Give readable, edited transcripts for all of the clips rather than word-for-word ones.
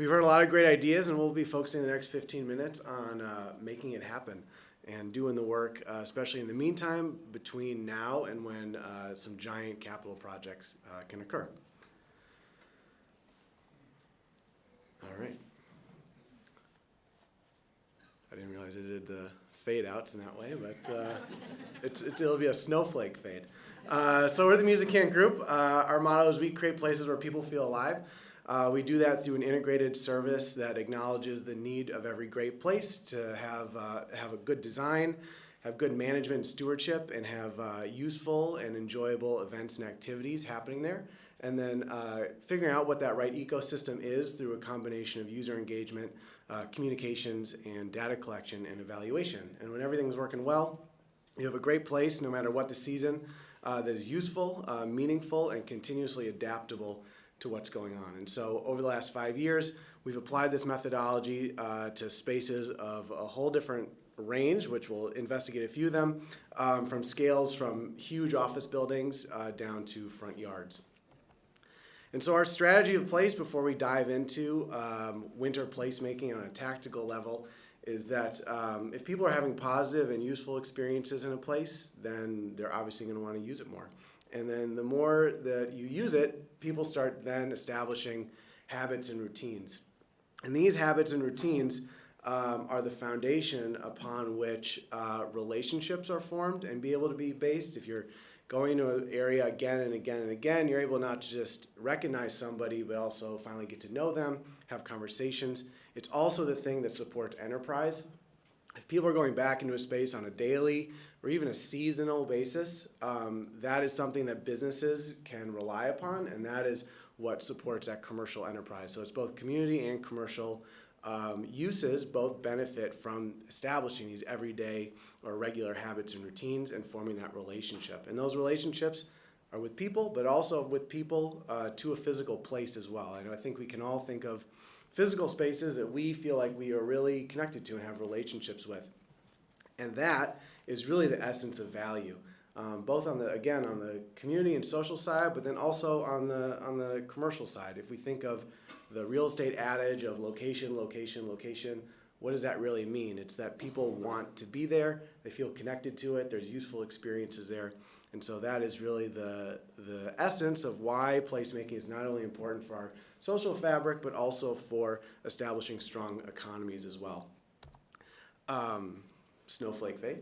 We've heard a lot of great ideas, and we'll be focusing the next 15 minutes on making it happen and doing the work, especially in the meantime between now and when some giant capital projects can occur. All right. I didn't realize I did the fade outs in that way, but it'll be a snowflake fade. So we're the Musicant group. Our motto is we create places where people feel alive. We do that through an integrated service that acknowledges the need of every great place to have a good design, have good management and stewardship, and have useful and enjoyable events and activities happening there. And then figuring out what that right ecosystem is through a combination of user engagement, communications, and data collection and evaluation. And when everything's working well, you have a great place no matter what the season that is useful, meaningful, and continuously adaptable to what's going on. And so over the last 5 years, we've applied this methodology to spaces of a whole different range, which we'll investigate a few of them, from scales from huge office buildings down to front yards. And so our strategy of place before we dive into winter placemaking on a tactical level is that if people are having positive and useful experiences in a place, then they're obviously going to want to use it more. And then the more that you use it, people start then establishing habits and routines. And these habits and routines are the foundation upon which relationships are formed and be able to be based. If you're going to an area again and again and again, you're able not to just recognize somebody, but also finally get to know them, have conversations. It's also the thing that supports enterprise. If people are going back into a space on a daily or even a seasonal basis, that is something that businesses can rely upon, and that is what supports that commercial enterprise. So it's both community and commercial uses both benefit from establishing these everyday or regular habits and routines and forming that relationship. And those relationships are with people, but also with people to a physical place as well. I think we can all think of physical spaces that we feel like we are really connected to and have relationships with. And that is really the essence of value, both on the community and social side, but then also on the commercial side. If we think of the real estate adage of location, location, location, what does that really mean? It's that people want to be there, they feel connected to it, there's useful experiences there. And so that is really the essence of why placemaking is not only important for our social fabric, but also for establishing strong economies as well. Snowflake fade.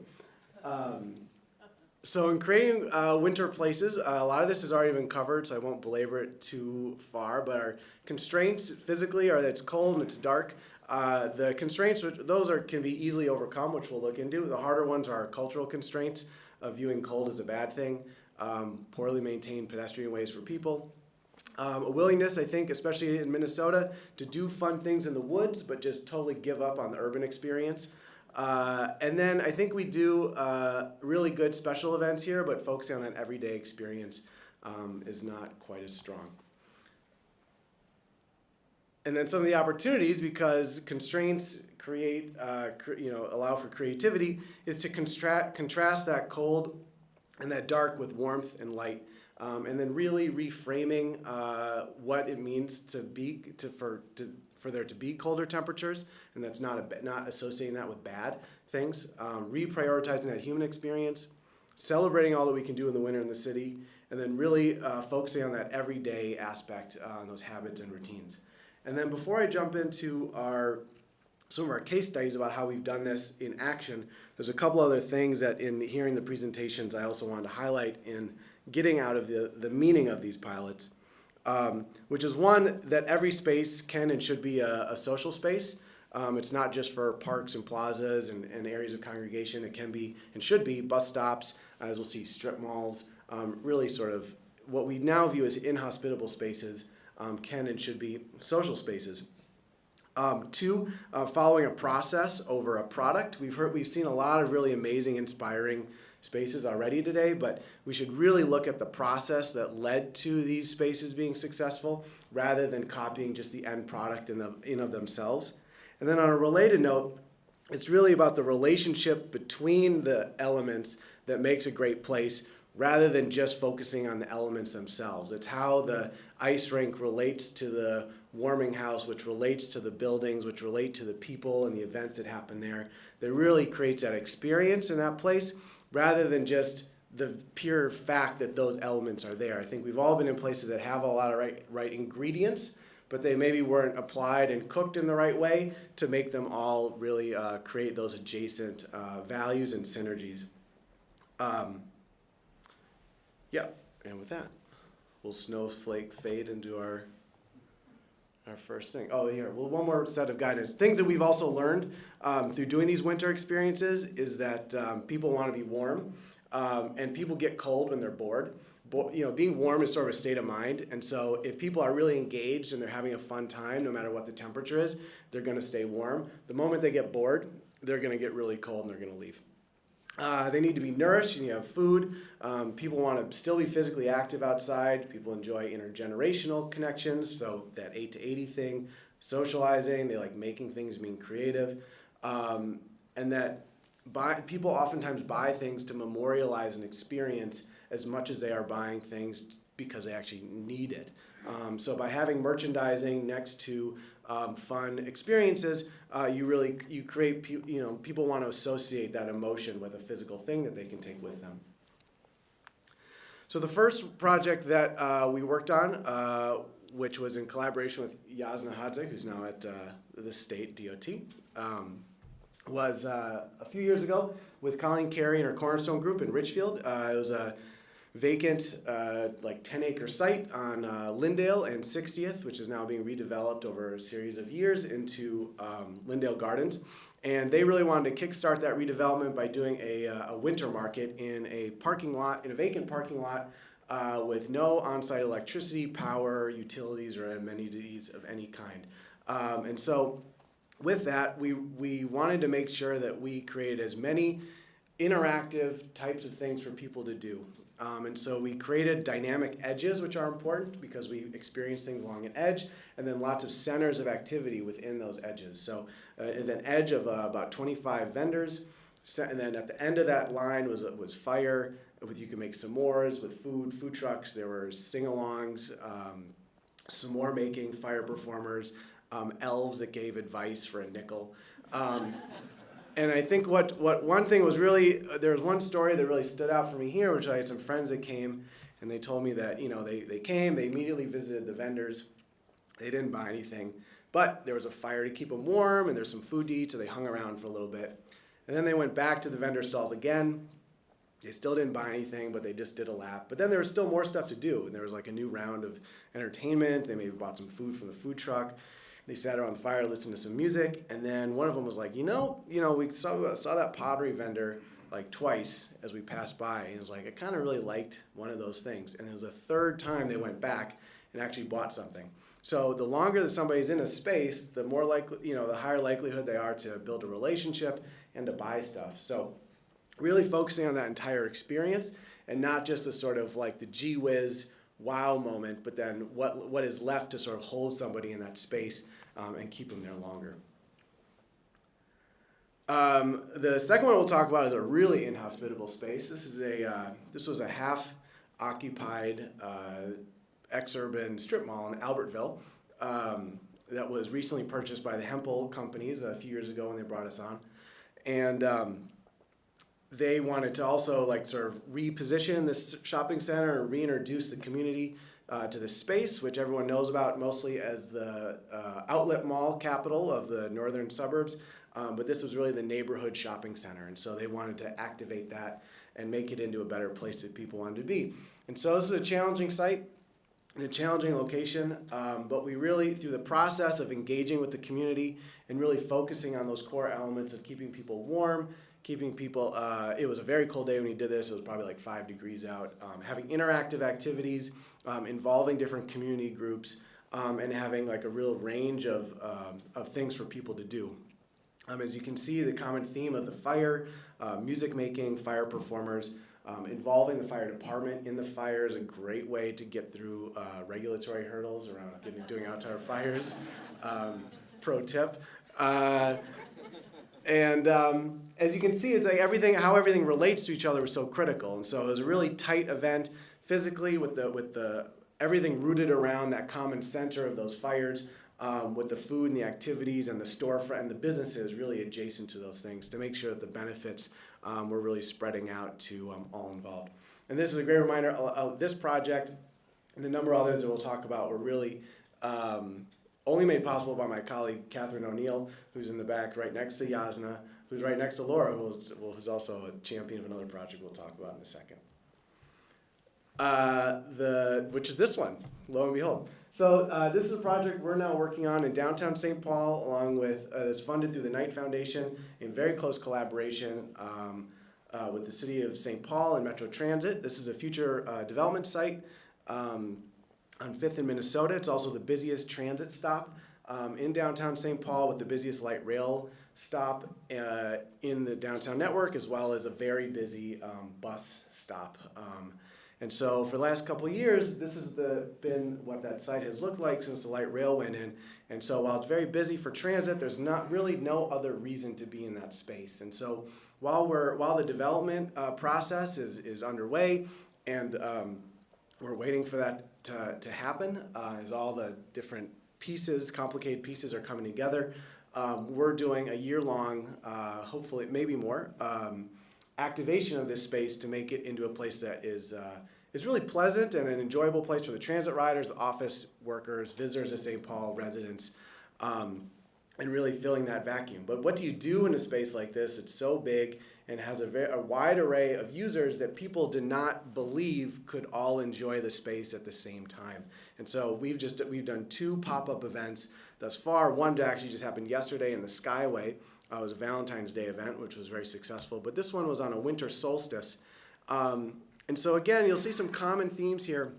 So in creating winter places, a lot of this has already been covered, so I won't belabor it too far, but our constraints physically are that it's cold and it's dark. The constraints, can be easily overcome, which we'll look into. The harder ones are our cultural constraints of viewing cold as a bad thing, poorly maintained pedestrian ways for people. A willingness, I think, especially in Minnesota, to do fun things in the woods, but just totally give up on the urban experience. And then I think we do really good special events here, but focusing on that everyday experience is not quite as strong. And then some of the opportunities, because constraints allow for creativity, is to contrast that cold and that dark with warmth and light, and then really reframing what it means for there to be colder temperatures, and that's not associating that with bad things. Reprioritizing that human experience, celebrating all that we can do in the winter in the city, and then really focusing on that everyday aspect on those habits and routines. And then before I jump into some of our case studies about how we've done this in action, there's a couple other things that in hearing the presentations I also wanted to highlight in getting out of the meaning of these pilots, which is one, that every space can and should be a social space. It's not just for parks and plazas and areas of congregation. It can be and should be bus stops, as we'll see, strip malls, really sort of what we now view as inhospitable spaces can and should be social spaces. Two, following a process over a product. We've seen a lot of really amazing, inspiring spaces already today, but we should really look at the process that led to these spaces being successful rather than copying just the end product in of themselves. And then on a related note, it's really about the relationship between the elements that makes a great place rather than just focusing on the elements themselves. It's how the ice rink relates to the warming house, which relates to the buildings, which relate to the people and the events that happen there, that really creates that experience in that place, rather than just the pure fact that those elements are there. I think we've all been in places that have a lot of right ingredients, but they maybe weren't applied and cooked in the right way to make them all really create those adjacent values and synergies. Yeah, and with that, we'll snowflake fade into our first thing. Oh, here, well, one more set of guidance. Things that we've also learned through doing these winter experiences is that people want to be warm, and people get cold when they're bored. Being warm is sort of a state of mind, and so if people are really engaged and they're having a fun time, no matter what the temperature is, they're going to stay warm. The moment they get bored, they're going to get really cold and they're going to leave. They need to be nourished, and you have food. People want to still be physically active outside. People enjoy intergenerational connections, so that 8 to 80 thing, socializing, they like making things, being creative, and that people oftentimes buy things to memorialize an experience as much as they are buying things because they actually need it. So by having merchandising next to fun experiences, you create, people want to associate that emotion with a physical thing that they can take with them. So the first project that we worked on, which was in collaboration with Yasna Hadze, who's now at the state DOT, was a few years ago with Colleen Carey and her Cornerstone group in Richfield. It was a vacant 10-acre site on Lyndale and 60th, which is now being redeveloped over a series of years into Lyndale Gardens. And they really wanted to kickstart that redevelopment by doing a winter market in a vacant parking lot with no on-site electricity, power, utilities, or amenities of any kind. And so with that, we wanted to make sure that we created as many interactive types of things for people to do. And so we created dynamic edges, which are important because we experience things along an edge, and then lots of centers of activity within those edges. So an edge of about 25 vendors, and then at the end of that line was fire. You could make s'mores with food trucks. There were sing-alongs, s'more making, fire performers, elves that gave advice for a nickel. And I think what one thing was really, there was one story that really stood out for me here, which I had some friends that came, and they told me that, they came, they immediately visited the vendors, they didn't buy anything, but there was a fire to keep them warm, and there's some food to eat, so they hung around for a little bit. And then they went back to the vendor stalls again. They still didn't buy anything, but they just did a lap. But then there was still more stuff to do, and there was like a new round of entertainment. They maybe bought some food from the food truck. They sat around the fire, listened to some music, and then one of them was like, we saw that pottery vendor like twice as we passed by, and it was like, I kind of really liked one of those things. And it was the third time they went back and actually bought something. So the longer that somebody's in a space, the more likely, the higher likelihood they are to build a relationship and to buy stuff. So really focusing on that entire experience and not just the sort of like the gee whiz wow moment, but then what is left to sort of hold somebody in that space and keep them there longer. The second one we'll talk about is a really inhospitable space. This was a half-occupied ex-urban strip mall in Albertville that was recently purchased by the Hempel companies a few years ago when they brought us on, and they wanted to also sort of reposition this shopping center and reintroduce the community to the space, which everyone knows about mostly as the outlet mall capital of the northern suburbs. But this was really the neighborhood shopping center, and so they wanted to activate that and make it into a better place that people wanted to be. And so this is a challenging site and a challenging location, but we really, through the process of engaging with the community and really focusing on those core elements of keeping people warm, keeping people, it was a very cold day when we did this, it was probably like 5 degrees out, having interactive activities, involving different community groups, and having like a real range of things for people to do. As you can see, the common theme of the fire, music making, fire performers, involving the fire department in the fire is a great way to get through regulatory hurdles around doing outdoor fires. Pro tip. And as you can see, it's like how everything relates to each other was so critical. And so it was a really tight event physically with the everything rooted around that common center of those fires, with the food and the activities and the storefront and the businesses really adjacent to those things to make sure that the benefits we're really spreading out to all involved. And this is a great reminder, this project and a number of others that we'll talk about were really only made possible by my colleague Catherine O'Neill, who's in the back right next to Yasna, who's right next to Laura, who's also a champion of another project we'll talk about in a second. Which is this one, lo and behold. So this is a project we're now working on in downtown St. Paul, along with, it's funded through the Knight Foundation in very close collaboration with the city of St. Paul and Metro Transit. This is a future development site on 5th in Minnesota. It's also the busiest transit stop in downtown St. Paul, with the busiest light rail stop in the downtown network, as well as a very busy bus stop. And so for the last couple of years, this has been what that site has looked like since the light rail went in. And so while it's very busy for transit, there's not really no other reason to be in that space. And so while the development process is underway, and we're waiting for that to happen, as all the different pieces, complicated pieces, are coming together, we're doing a year-long, hopefully maybe more, activation of this space to make it into a place that is really pleasant and an enjoyable place for the transit riders, the office workers, visitors of St. Paul, residents, and really filling that vacuum. But what do you do in a space like this? It's so big and has a wide array of users that people did not believe could all enjoy the space at the same time. And so we've done 2 pop-up events thus far. One actually just happened yesterday in the Skyway. It was a Valentine's Day event, which was very successful. But this one was on a winter solstice. And so again, you'll see some common themes here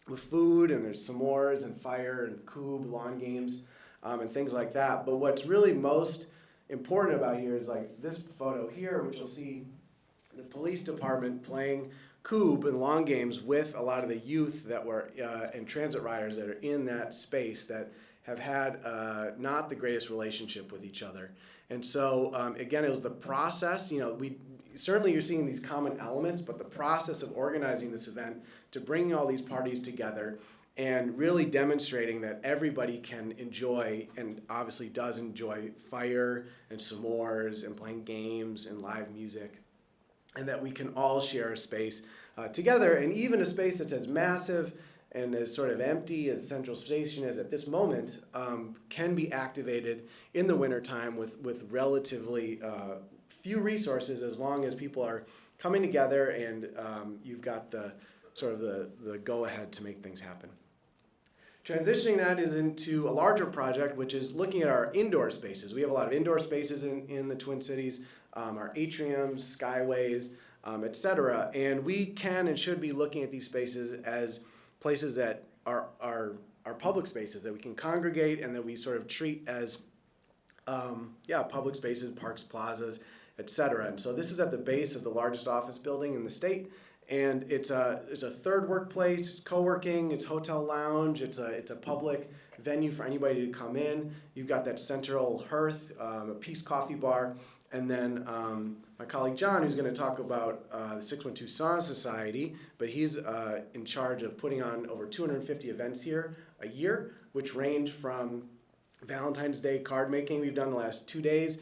with food, and there's s'mores and fire and cube, lawn games, and things like that. But what's really most important about here is like this photo here, which you'll see the police department playing cube and lawn games with a lot of the youth that were and transit riders that are in that space that have had not the greatest relationship with each other. And so again, it was the process. Certainly you're seeing these common elements, but the process of organizing this event to bringing all these parties together and really demonstrating that everybody can enjoy, and obviously does enjoy, fire and s'mores and playing games and live music, and that we can all share a space together, and even a space that's as massive and as sort of empty as Central Station is at this moment can be activated in the wintertime with relatively few resources, as long as people are coming together and you've got the sort of the go-ahead to make things happen. Transitioning that is into a larger project, which is looking at our indoor spaces. We have a lot of indoor spaces in the Twin Cities, our atriums, skyways, et cetera. And we can and should be looking at these spaces as places that are public spaces, that we can congregate and that we sort of treat as public spaces, parks, plazas, et cetera. And so this is at the base of the largest office building in the state. And it's a third workplace, it's co-working, it's hotel lounge, it's a public venue for anybody to come in. You've got that central hearth, a Peace Coffee Bar, and then my colleague John, who's going to talk about the 612 Sauna Society, but he's in charge of putting on over 250 events here a year, which range from Valentine's Day card making we've done the last 2 days,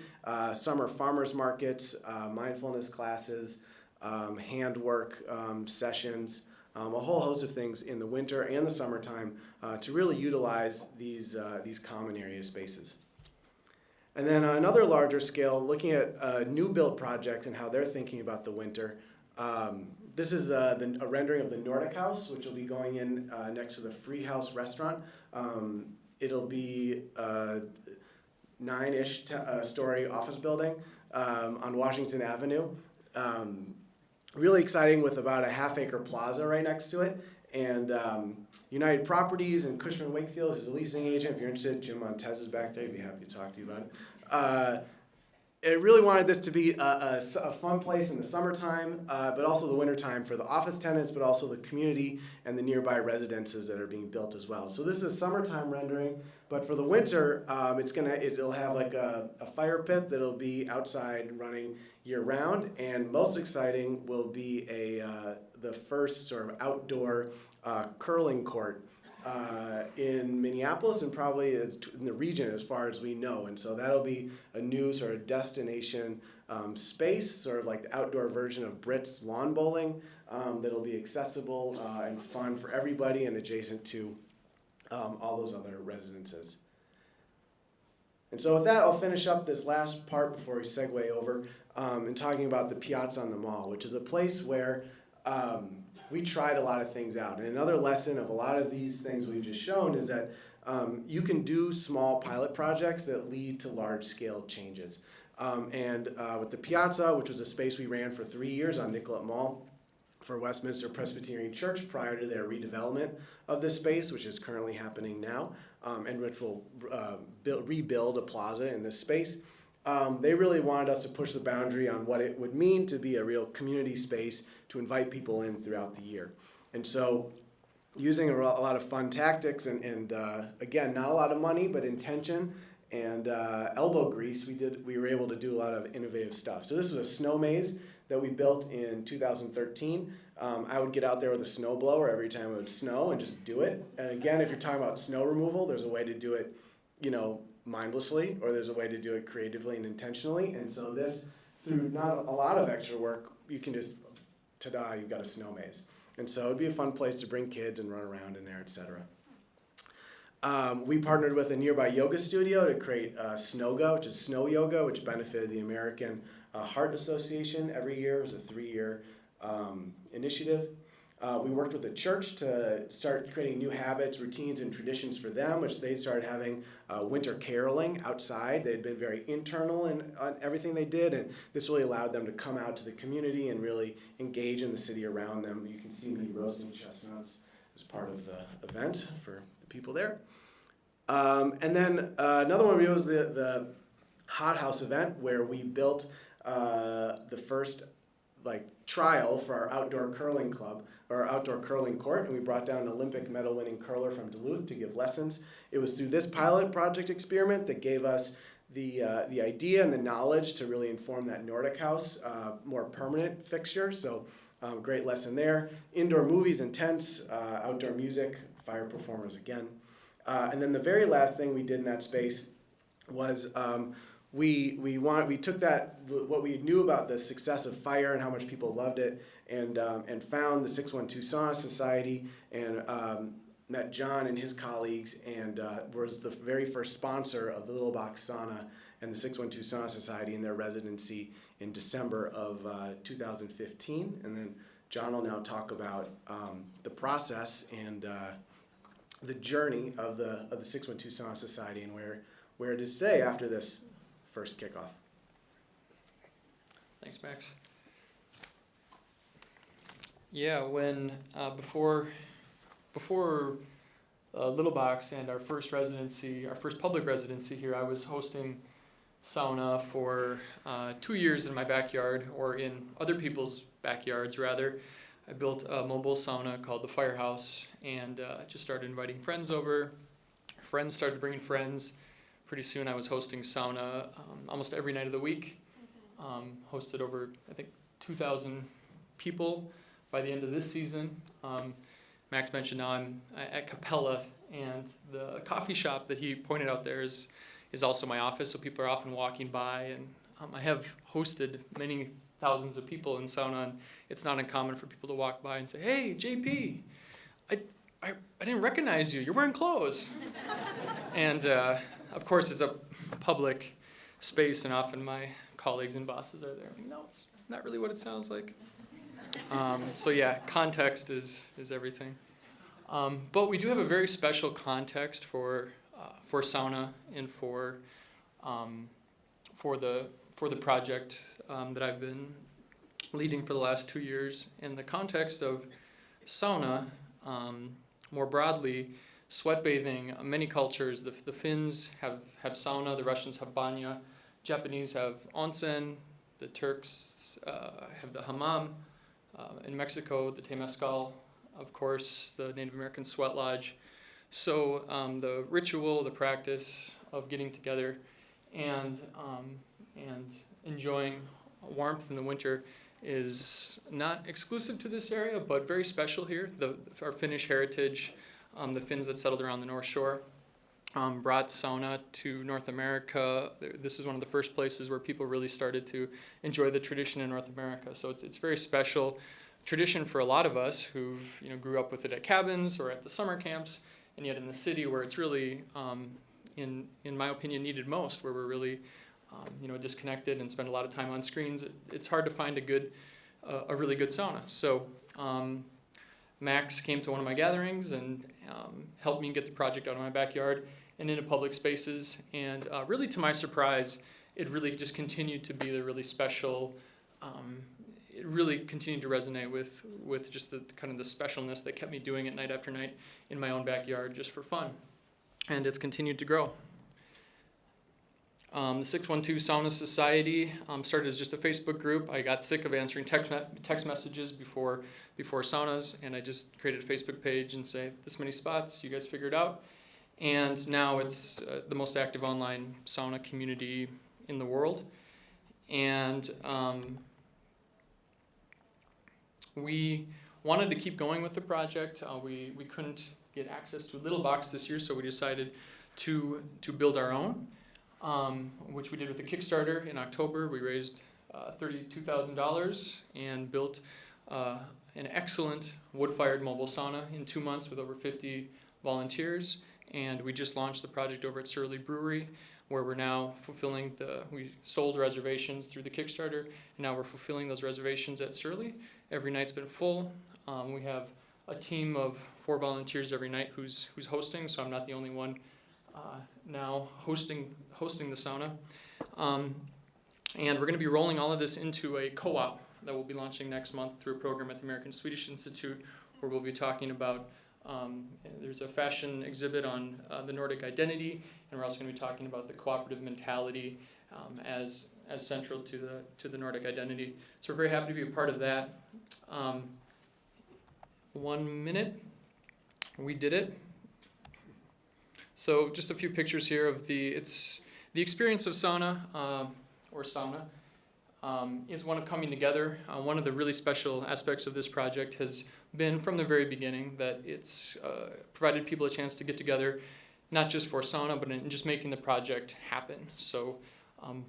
summer farmers markets, mindfulness classes, handwork sessions, a whole host of things in the winter and the summertime to really utilize these common area spaces. And then on another larger scale, looking at new build projects and how they're thinking about the winter. This is a rendering of the Nordic House, which will be going in next to the Free House restaurant. It'll be a 9-ish story office building on Washington Avenue. Really exciting, with about a half-acre plaza right next to it. And United Properties and Cushman Wakefield, who's a leasing agent, if you're interested, Jim Montez is back there. He'd be happy to talk to you about it. It really wanted this to be a fun place in the summertime, but also the wintertime for the office tenants, but also the community and the nearby residences that are being built as well. So this is a summertime rendering, but for the winter, it'll have like a fire pit that'll be outside running year-round, and most exciting will be the first sort of outdoor curling court in Minneapolis and probably in the region as far as we know. And so that'll be a new sort of destination space, sort of like the outdoor version of Brits lawn bowling, that'll be accessible and fun for everybody and adjacent to all those other residences. And so with that, I'll finish up this last part before we segue over in talking about the Piazza on the Mall, which is a place where we tried a lot of things out. And another lesson of a lot of these things we've just shown is that you can do small pilot projects that lead to large-scale changes. With the Piazza, which was a space we ran for 3 years on Nicollet Mall for Westminster Presbyterian Church prior to their redevelopment of this space, which is currently happening now, and which will rebuild a plaza in this space. They really wanted us to push the boundary on what it would mean to be a real community space to invite people in throughout the year. And so using a lot of fun tactics and again, not a lot of money, but intention and elbow grease, we were able to do a lot of innovative stuff. So this was a snow maze that we built in 2013. I would get out there with a snow blower every time it would snow and just do it. And again, if you're talking about snow removal, there's a way to do it, mindlessly, or there's a way to do it creatively and intentionally. And so this, through not a lot of extra work, you can just, ta-da, you've got a snow maze. And so it'd be a fun place to bring kids and run around in there, etc. We partnered with a nearby yoga studio to create Snowga, which is snow yoga, which benefited the American Heart Association every year. It was a 3-year initiative. We worked with the church to start creating new habits, routines, and traditions for them, which they started having winter caroling outside. They had been very internal in everything they did, and this really allowed them to come out to the community and really engage in the city around them. You can see me roasting chestnuts as part of the event for the people there. And then another one we did was the Hot House event, where we built the first trial for our outdoor curling club, or our outdoor curling court, and we brought down an Olympic medal-winning curler from Duluth to give lessons. It was through this pilot project experiment that gave us the idea and the knowledge to really inform that Nordic House more permanent fixture. So great lesson there. Indoor movies and tents, outdoor music, fire performers again. And then the very last thing we did in that space was we took what we knew about the success of fire and how much people loved it, and found the 612 Sauna Society and met John and his colleagues, and was the very first sponsor of the Little Box Sauna and the 612 Sauna Society in their residency in December of 2015. And then John will now talk about the process and the journey of the 612 Sauna Society and where it is today after this first kickoff. Thanks, Max. Yeah, when before Little Box and our first public residency here, I was hosting sauna for 2 years in my backyard, or in other people's backyards rather. I built a mobile sauna called the Firehouse, and just started inviting friends over. Friends started bringing friends. Pretty soon I was hosting sauna almost every night of the week. Hosted over, I think, 2,000 people by the end of this season. Max mentioned now I'm at Capella, and the coffee shop that he pointed out there is also my office, so people are often walking by, and I have hosted many thousands of people in sauna, and it's not uncommon for people to walk by and say, "Hey, JP, I didn't recognize you. You're wearing clothes." And of course, it's a public space, and often my colleagues and bosses are there. No, it's not really what it sounds like. So yeah, context is everything. But we do have a very special context for sauna and for the project that I've been leading for the last 2 years. In the context of sauna, more broadly, sweat bathing, many cultures, the Finns have sauna, the Russians have banya, Japanese have onsen, the Turks have the hammam, in Mexico, the temazcal, of course, the Native American sweat lodge. So the ritual, the practice of getting together and enjoying warmth in the winter is not exclusive to this area, but very special here. Our Finnish heritage the Finns that settled around the North Shore. Brought sauna to North America. This is one of the first places where people really started to enjoy the tradition in North America. So it's very special tradition for a lot of us who've grew up with it at cabins or at the summer camps, and yet in the city where it's really, in my opinion, needed most, where we're really disconnected and spend a lot of time on screens. It's hard to find a really good sauna. So Max came to one of my gatherings and helped me get the project out of my backyard and into public spaces. And really, to my surprise, it really just continued to be the really special. It really continued to resonate with just the kind of the specialness that kept me doing it night after night in my own backyard just for fun. And it's continued to grow. The 612 Sauna Society started as just a Facebook group. I got sick of answering text messages before saunas, and I just created a Facebook page and say, this many spots, you guys figure it out. And now it's the most active online sauna community in the world. And we wanted to keep going with the project. We couldn't get access to a little box this year, so we decided to build our own. Which we did with a Kickstarter in October. We raised $32,000 and built an excellent wood-fired mobile sauna in 2 months with over 50 volunteers. And we just launched the project over at Surly Brewery, where we're now fulfilling we sold reservations through the Kickstarter, and now we're fulfilling those reservations at Surly. Every night's been full. We have a team of 4 volunteers every night who's hosting, so I'm not the only one now hosting the sauna. And we're going to be rolling all of this into a co-op that we'll be launching next month through a program at the American Swedish Institute, where we'll be talking about, there's a fashion exhibit on the Nordic identity, and we're also going to be talking about the cooperative mentality as central to the Nordic identity. So we're very happy to be a part of that. 1 minute, we did it. So just a few pictures here of the experience of sauna, or sauna, is one of coming together. One of the really special aspects of this project has been from the very beginning that it's provided people a chance to get together, not just for sauna, but in just making the project happen. So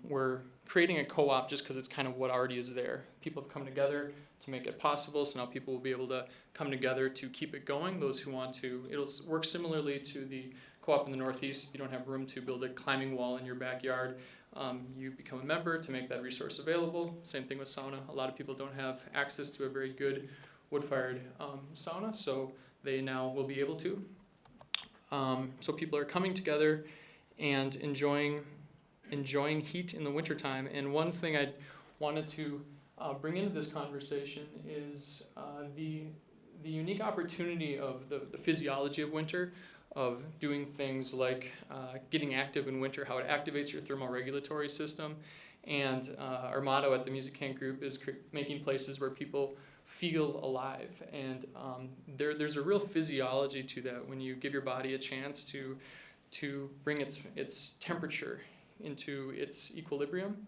we're creating a co-op just because it's kind of what already is there. People have come together to make it possible, so now people will be able to come together to keep it going. Those who want to, it'll work similarly to the co-op in the Northeast. If you don't have room to build a climbing wall in your backyard, you become a member to make that resource available. Same thing with sauna. A lot of people don't have access to a very good wood-fired sauna, so they now will be able to. So people are coming together and enjoying heat in the wintertime. And one thing I wanted to bring into this conversation is the unique opportunity of the physiology of winter, of doing things like getting active in winter, how it activates your thermoregulatory system. And our motto at the Musicant group is making places where people feel alive. And there's a real physiology to that when you give your body a chance to bring its temperature into its equilibrium.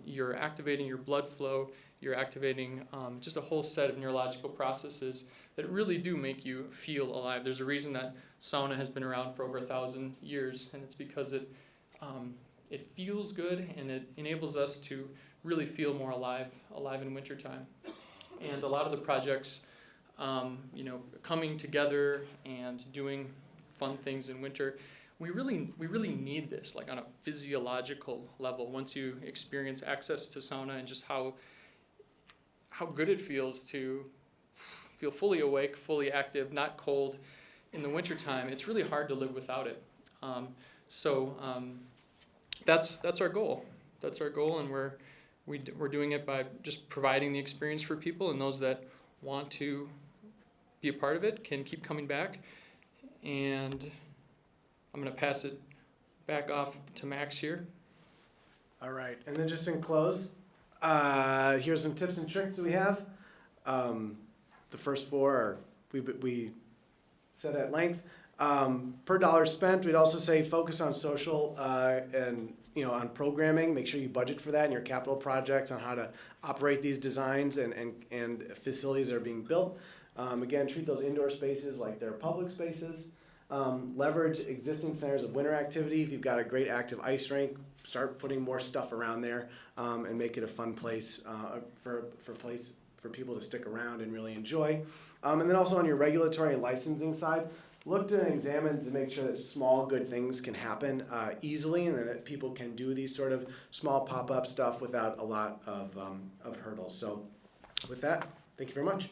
You're activating your blood flow, you're activating just a whole set of neurological processes that really do make you feel alive. There's a reason that sauna has been around for over 1,000 years, and it's because it feels good and it enables us to really feel more alive in wintertime. And a lot of the projects, coming together and doing fun things in winter, we really need this, like on a physiological level. Once you experience access to sauna and just how good it feels to feel fully awake, fully active, not cold in the wintertime, it's really hard to live without it. So that's our goal. That's our goal, and we're doing it by just providing the experience for people, and those that want to be a part of it can keep coming back. And I'm going to pass it back off to Max here. All right, and then just in close, here's some tips and tricks we have. The first 4 are we said at length. Per dollar spent, we'd also say focus on social and on programming. Make sure you budget for that in your capital projects on how to operate these designs and facilities that are being built. Again, treat those indoor spaces like they're public spaces. Leverage existing centers of winter activity. If you've got a great active ice rink, start putting more stuff around there and make it a fun place for people to stick around and really enjoy. And then also on your regulatory and licensing side, look to examine to make sure that small good things can happen easily, and that people can do these sort of small pop-up stuff without a lot of hurdles. So with that, thank you very much.